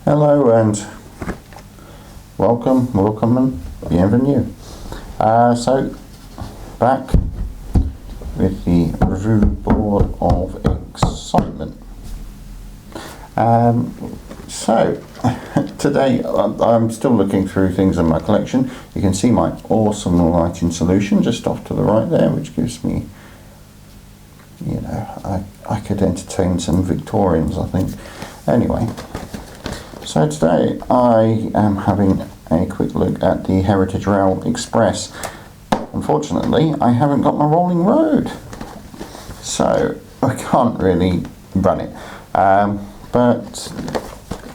Hello and welcome and bienvenue. So back with the review board of excitement. So today I'm still looking through things in my collection. You can see my awesome lighting solution just off to the right there, which gives me, you know, I could entertain some Victorians, I think. Anyway, so today I am having a quick look at the Heritage Rail Express. Unfortunately, I haven't got my rolling road, so I can't really run it, but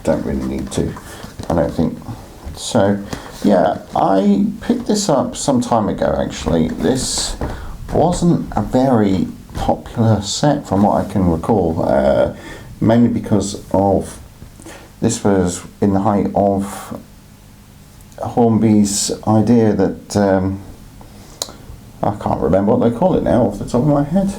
don't really need to, I don't think. So yeah, I picked this up some time ago actually. This wasn't a very popular set from what I can recall, mainly because of this was in the height of Hornby's idea that I can't remember what they call it now off the top of my head,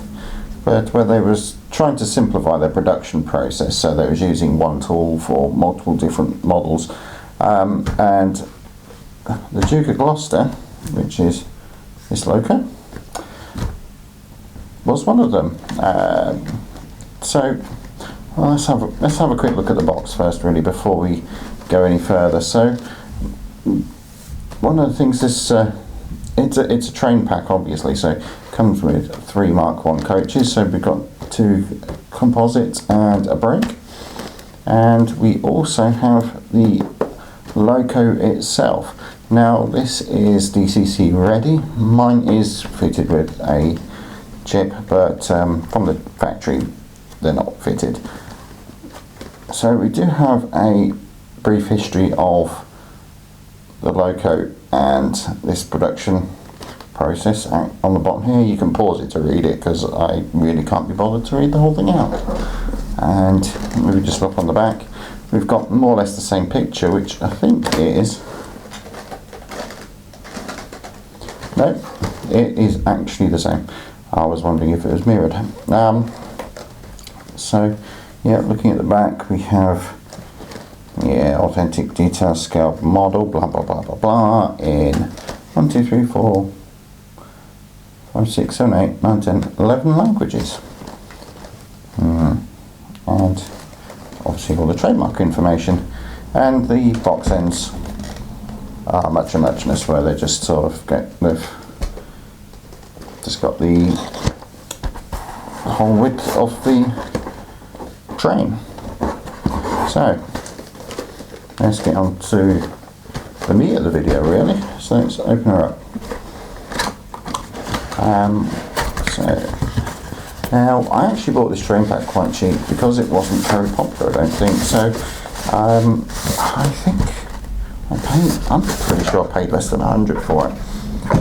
but where they was trying to simplify their production process, so they was using one tool for multiple different models, and the Duke of Gloucester, which is this loco, was one of them. So well, let's have a quick look at the box first, really, before we go any further. So one of the things, this it's a train pack, obviously, so it comes with 3 Mark 1 coaches. So we've got 2 composites and a brake, and we also have the loco itself. Now this is DCC ready. Mine is fitted with a chip, but from the factory they're not fitted. So we do have a brief history of the loco and this production process. On the bottom here you can pause it to read it, because I really can't be bothered to read the whole thing out. And we just look on the back, we've got more or less the same picture, which I think is, no, it is actually the same. I was wondering if it was mirrored. So yeah, looking at the back, we have, yeah, authentic detail scale model, blah blah blah blah blah, in 1, 2, 3, 4, 5, 6, 7, 8, 9, 10, 11 languages. And obviously all the trademark information, and the box ends are much of muchness, where they just sort of they've just got the whole width of the train. So let's get on to the meat of the video, really. So let's open her up. So now I actually bought this train pack quite cheap because it wasn't very popular, I don't think. So I think I'm pretty sure I paid less than 100 for it.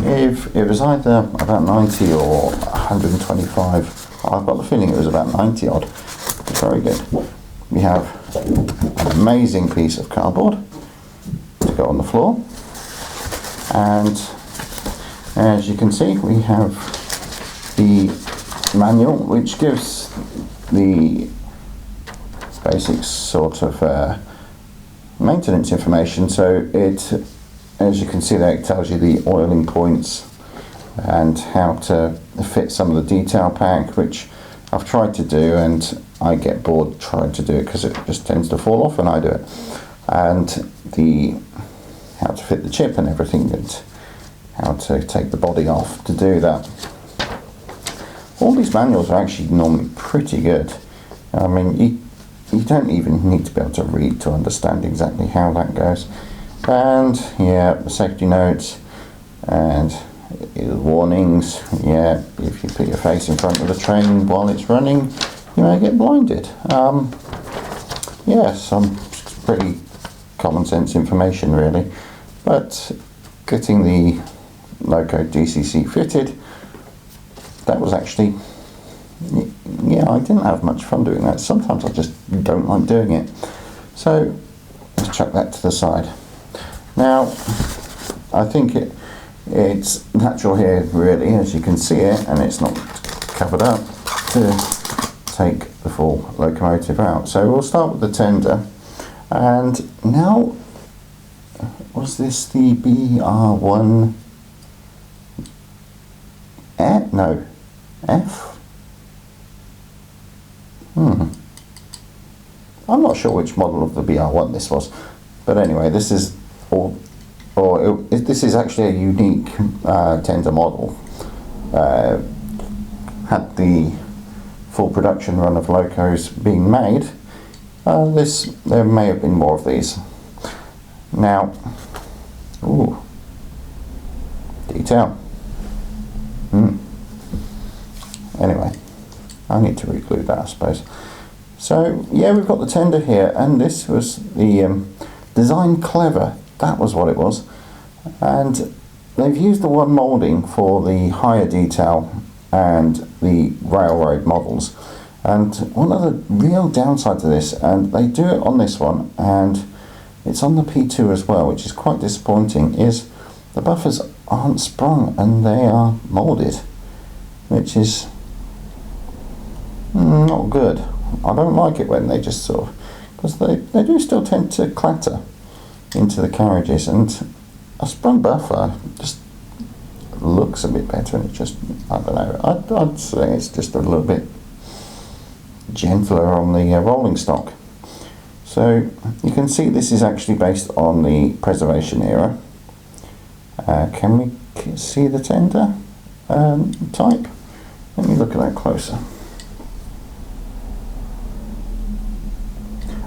If it was either about 90 or 125, I've got the feeling it was about 90 odd. Very good. We have an amazing piece of cardboard to go on the floor, and as you can see we have the manual, which gives the basic sort of maintenance information. So it, as you can see there, it tells you the oiling points and how to fit some of the detail pack, which I've tried to do, and I get bored trying to do it because it just tends to fall off when I do it. And how to fit the chip and everything, and how to take the body off to do that. All these manuals are actually normally pretty good. I mean, you don't even need to be able to read to understand exactly how that goes. And yeah, the safety notes and warnings. Yeah, if you put your face in front of the train while it's running, you may get blinded. Yeah, some pretty common sense information, really. But getting the loco DCC fitted, that was actually, yeah, I didn't have much fun doing that. Sometimes I just don't like doing it. So let's chuck that to the side. Now, I think it's natural here, really, as you can see it, and it's not covered up, to take the full locomotive out. So we'll start with the tender, And now, was this the BR1 no, F? I'm not sure which model of the BR1 this was, but anyway, this is, this is actually a unique tender model. Had the full production run of locos being made, there may have been more of these. Now, ooh, detail. Anyway, I need to reglue that, I suppose. So yeah, we've got the tender here, and this was the Design Clever. That was what it was, and they've used the one moulding for the higher detail and the railroad models. And one of the real downside to this, and they do it on this one, and it's on the P2 as well, which is quite disappointing, is the buffers aren't sprung and they are moulded, which is not good. I don't like it when they just sort of, because they do still tend to clatter into the carriages, and a sprung buffer just looks a bit better, and it just, I don't know, I'd say it's just a little bit gentler on the rolling stock. So you can see this is actually based on the preservation era. Can we see the tender type? Let me look at that closer.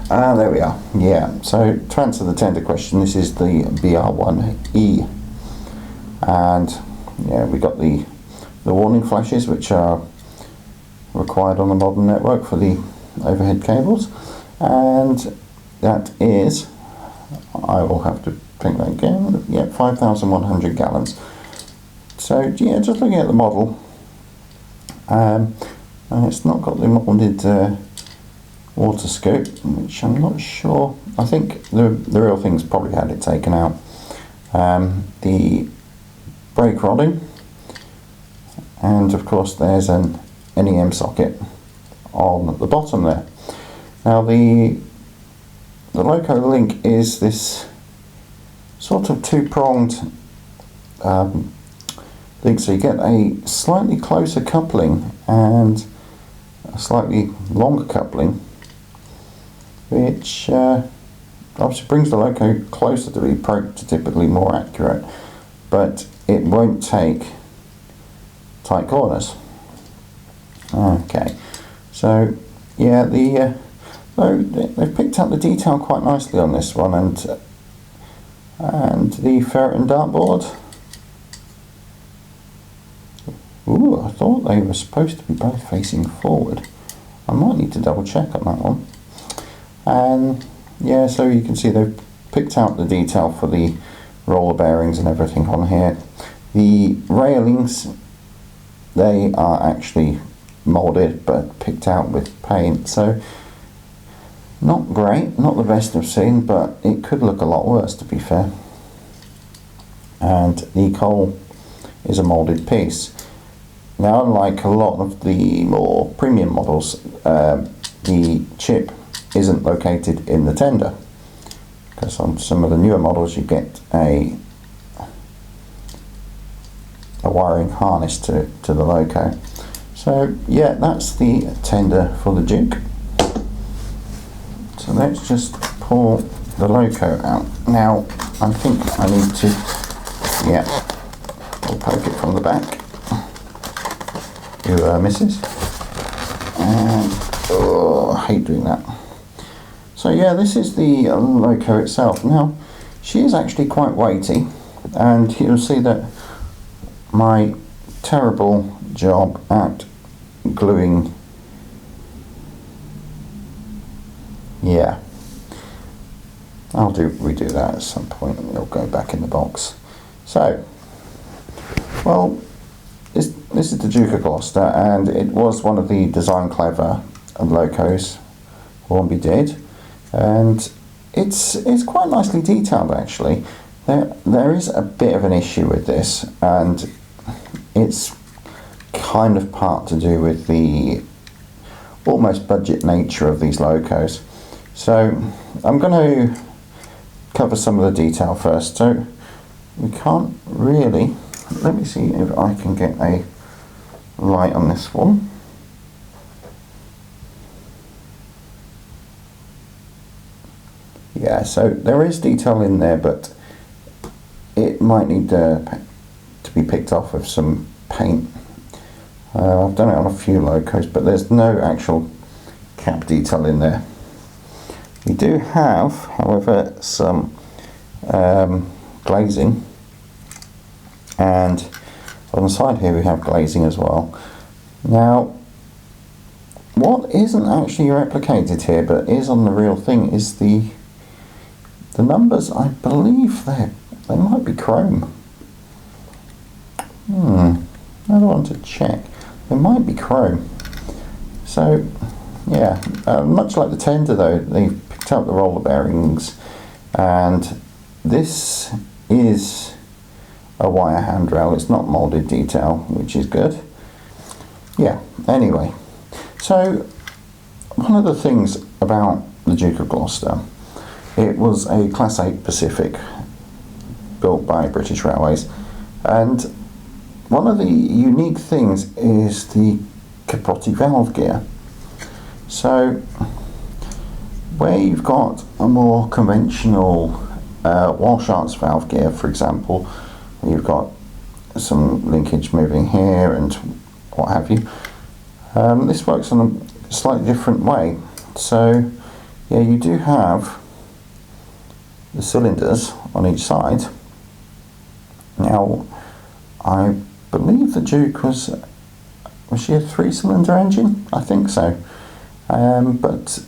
There we are. Yeah, so to answer the tender question, this is the BR1E, and yeah, we got the warning flashes, which are required on the modern network for the overhead cables, and that is, I will have to think that again, yeah, 5,100 gallons. So yeah, just looking at the model, and it's not got the molded water scoop, which I'm not sure. I think the real thing's probably had it taken out. The brake rodding, and of course there's an NEM socket on the bottom there. Now the loco link is this sort of two-pronged link, so you get a slightly closer coupling and a slightly longer coupling, which obviously brings the loco closer to be prototypically more accurate, but it won't take tight corners. Okay, so yeah, they've picked up the detail quite nicely on this one, and the ferret and dartboard. Ooh, I thought they were supposed to be both facing forward. I might need to double check on that one. And yeah, so you can see they've picked out the detail for the roller bearings and everything on here. The railings, they are actually moulded but picked out with paint, so not great, not the best I've seen, but it could look a lot worse, to be fair. And the coal is a moulded piece. Now, unlike a lot of the more premium models, the chip isn't located in the tender, because on some of the newer models you get a wiring harness to the loco. So yeah, that's the tender for the Duke. So let's just pull the loco out. Now I think I need to, yeah, I'll poke it from the back. You misses. And oh, I hate doing that. So yeah, this is the loco itself. Now, she is actually quite weighty, and you'll see that my terrible job at gluing, yeah, I'll redo that at some point, and it'll go back in the box. So, well, this is the Duke of Gloucester, and it was one of the Design Clever locos Hornby did, and it's quite nicely detailed actually. There is a bit of an issue with this, and it's kind of part to do with the almost budget nature of these locos. So I'm going to cover some of the detail first. So we can't really, let me see if I can get a light on this one. Yeah, so there is detail in there, but it might need to be picked off with some paint. I've done it on a few locos, but there's no actual cap detail in there. We do have, however, some glazing, and on the side here we have glazing as well. Now, what isn't actually replicated here but is on the real thing is the numbers. I believe they might be chrome. I don't want to check. They might be chrome. So yeah, much like the tender though, they've picked up the roller bearings, and this is a wire handrail. It's not molded detail, which is good. Yeah, anyway, so one of the things about the Duke of Gloucester, it was a Class 8 Pacific built by British Railways, and one of the unique things is the capote valve gear. So where you've got a more conventional Walshart's valve gear, for example, you've got some linkage moving here and what have you, this works on a slightly different way. So yeah, you do have the cylinders on each side. Now I believe the Duke was she a 3-cylinder engine? I think so. But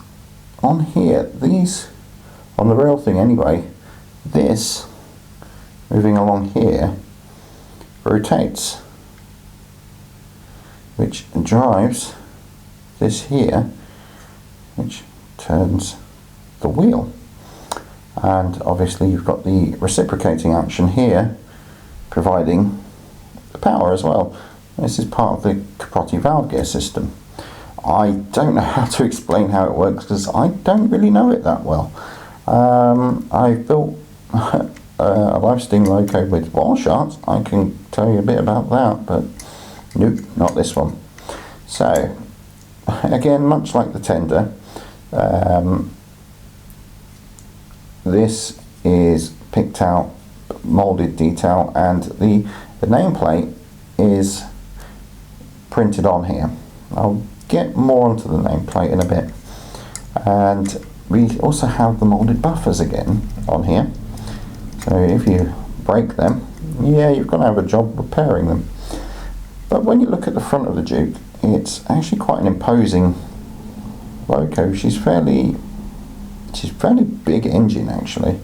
on here, these, on the real thing anyway, this moving along here rotates, which drives this here, which turns the wheel. And obviously you've got the reciprocating action here providing the power as well. This is part of the capote valve gear system. I don't know how to explain how it works because I don't really know it that well. I've built a live steam loco with Walsharts. I can tell you a bit about that, but nope, not this one. So again, much like the tender, this is picked out, molded detail, and the nameplate is printed on here. I'll get more onto the nameplate in a bit. And we also have the molded buffers again on here. So if you break them, yeah, you're going to have a job repairing them. But when you look at the front of the Duke, it's actually quite an imposing loco. She's fairly big engine actually.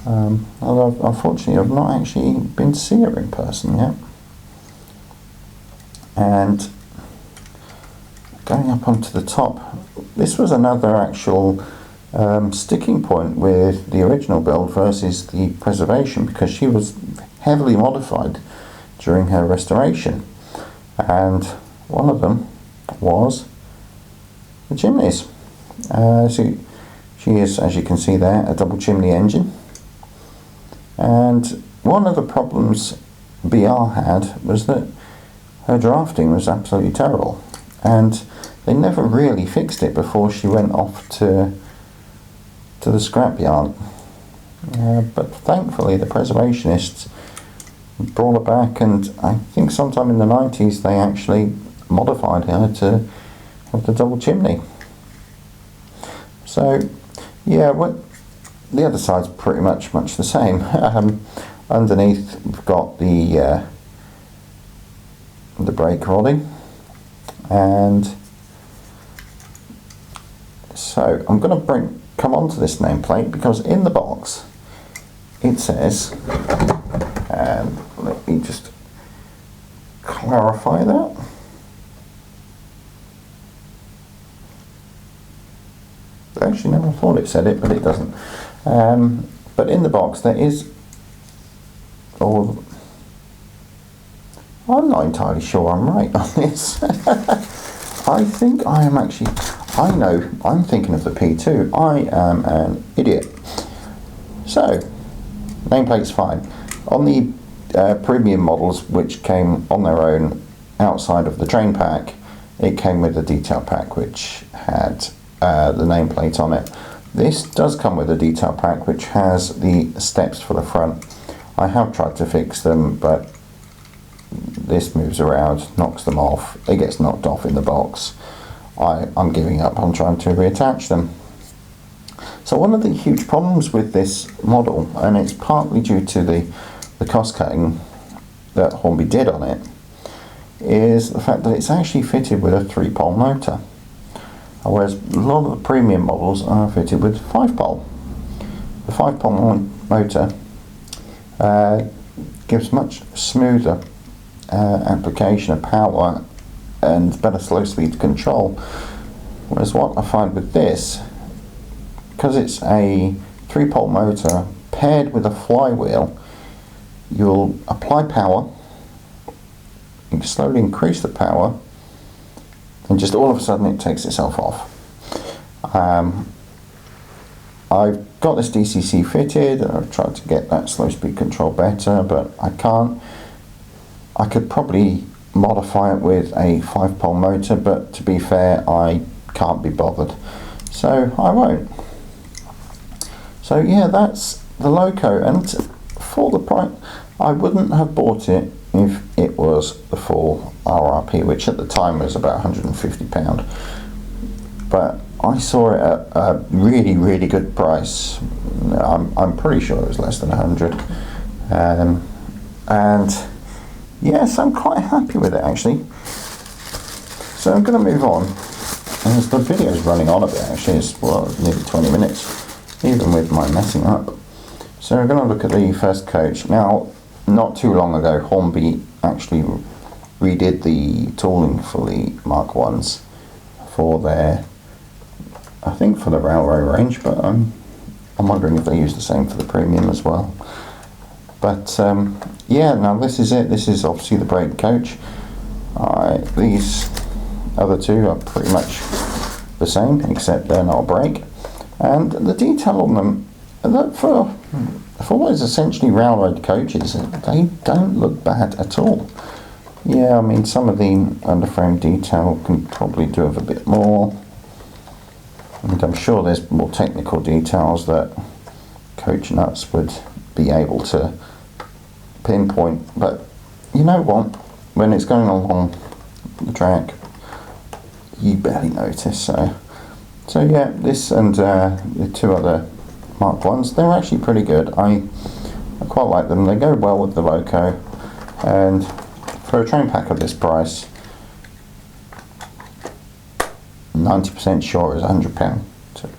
Although unfortunately I've not actually been to see her in person yet. And going up onto the top, this was another actual sticking point with the original build versus the preservation, because she was heavily modified during her restoration, and one of them was the chimneys. So she is, as you can see there, a double chimney engine, and one of the problems BR had was that her drafting was absolutely terrible, and they never really fixed it before she went off to the scrapyard. But thankfully the preservationists brought her back, and I think sometime in the 90s they actually modified her to have the double chimney. So yeah, the other side's pretty much the same. Underneath we've got the brake rodding, and so I'm going to come on to this nameplate, because in the box it says, and let me just clarify that. Actually no, I thought it said it, but it doesn't. But in the box there is, or I'm not entirely sure I'm right on this. I think I am actually, I know, I'm thinking of the P2. I am an idiot. So, nameplate's fine. On the premium models, which came on their own outside of the train pack, it came with a detail pack which had the nameplate on it. This does come with a detail pack which has the steps for the front. I have tried to fix them, but this moves around, knocks them off. It gets knocked off in the box. I'm giving up on trying to reattach them. So one of the huge problems with this model, and it's partly due to the cost cutting that Hornby did on it, is the fact that it's actually fitted with a 3-pole motor, whereas a lot of the premium models are fitted with 5-pole. The 5-pole motor gives much smoother application of power and better slow speed control, whereas what I find with this, because it's a 3-pole motor paired with a flywheel, you'll apply power, you can slowly increase the power, and just all of a sudden it takes itself off. I've got this DCC fitted, and I've tried to get that slow speed control better, but I can't. I could probably modify it with a 5-pole motor, but to be fair, I can't be bothered, so I won't. So yeah, that's the Loco, and for the price, I wouldn't have bought it if it was the full RRP, which at the time was about £150, but I saw it at a really, really good price. I'm pretty sure it was less than 100, and yes, I'm quite happy with it actually. So I'm going to move on, as the video's running on a bit actually. It's nearly 20 minutes, even with my messing up. So we're going to look at the first coach. Now, not too long ago, Hornby actually redid the tooling for the Mark 1s for their, I think for the railway range, but I'm wondering if they use the same for the premium as well. But yeah, now this is it. This is obviously the brake coach. These other two are pretty much the same, except they're not a brake. And the detail on them, that for what is essentially railroad coaches, they don't look bad at all. Yeah, I mean, some of the underframe detail can probably do with a bit more, and I'm sure there's more technical details that coach nuts would be able to pinpoint, but you know what, when it's going along the track you barely notice. So yeah, this and the two other Mark 1s, they're actually pretty good. I quite like them. They go well with the Loco, and for a train pack of this price, 90% sure is £100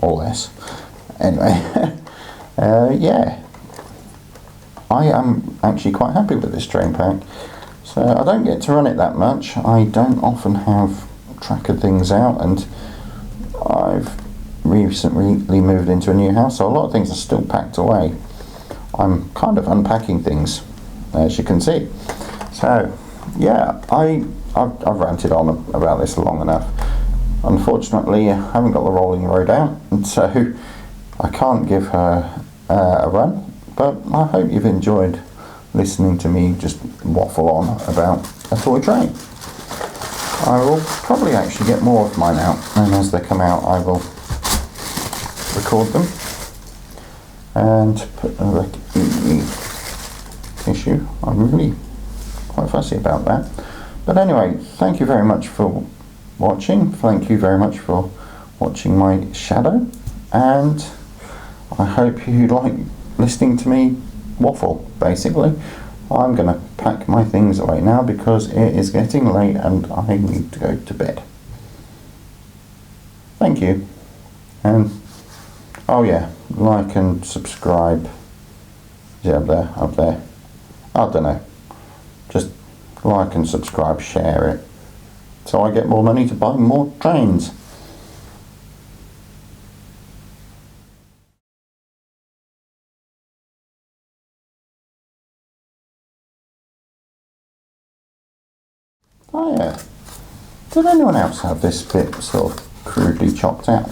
or less. Anyway, yeah, I am actually quite happy with this train pack. So I don't get to run it that much. I don't often have tracker things out, and I've recently moved into a new house, so a lot of things are still packed away. I'm kind of unpacking things, as you can see. So yeah, I've ranted on about this long enough. Unfortunately, I haven't got the rolling road out, and so I can't give her a run, but I hope you've enjoyed listening to me just waffle on about a toy train. I will probably actually get more of mine out, and as they come out I will record them and put a issue. I'm really quite fussy about that. But anyway, thank you very much for watching. Thank you very much for watching my shadow, and I hope you like listening to me waffle, basically. I'm going to pack my things away now because it is getting late and I need to go to bed. Thank you. And oh yeah, like and subscribe. Is it up there? Up there? I don't know. Just like and subscribe, share it, so I get more money to buy more trains. Oh yeah. Did anyone else have this bit sort of crudely chopped out.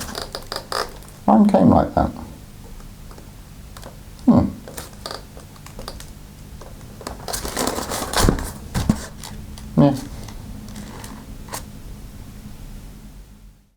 Mine came like that. Yeah.